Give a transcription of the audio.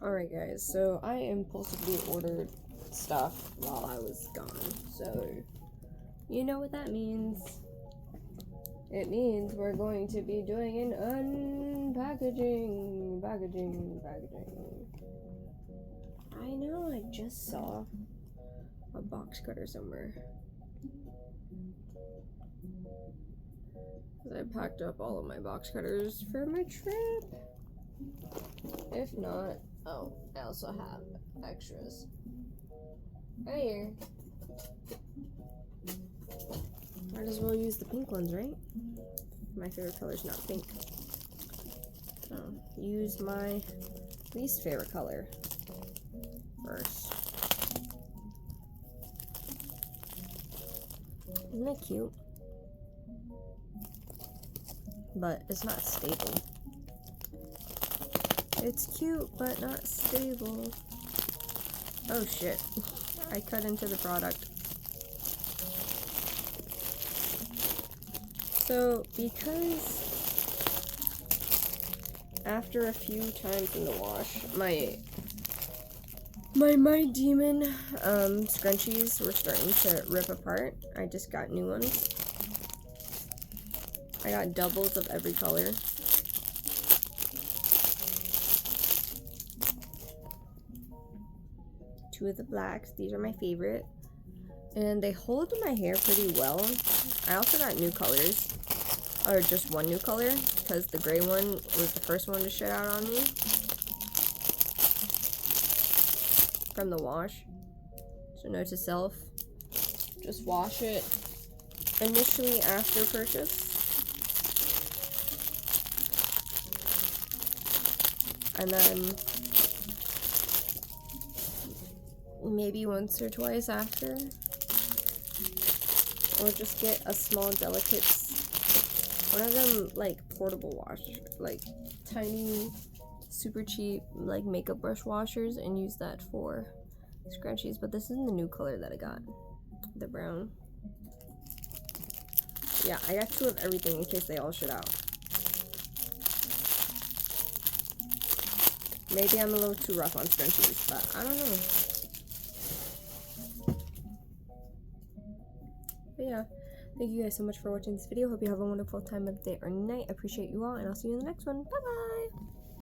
Alright guys, so I impulsively ordered stuff while I was gone, so you know what that means. It means we're going to be doing an unpackaging, packaging. I know, I just saw a box cutter somewhere. I packed up all of my box cutters for my trip. If not, oh, I also have extras. Right here. Might as well use the pink ones, right? My favorite color is not pink. So, use my least favorite color first. Isn't that cute? But it's not stable. It's cute, but not stable. Oh shit. I cut into the product. So, because after a few times in the wash, my demon scrunchies were starting to rip apart. I just got new ones. I got doubles of every color. Two of the blacks, these are my favorite. And they hold my hair pretty well. I also got new colors. Or just one new color, because the gray one was the first one to shit out on me from the wash. So note to self, just wash it initially after purchase. And then maybe once or twice after. Or just get a small delicate, one of them like portable washers, like tiny, super cheap like makeup brush washers, and use that for scrunchies. But this isn't the new color that I got, the brown. Yeah, I got two of everything in case they all shit out. Maybe I'm a little too rough on scrunchies, but I don't know. But yeah, thank you guys so much for watching this video. Hope you have a wonderful time of day or night. I appreciate you all, and I'll see you in the next one. Bye bye.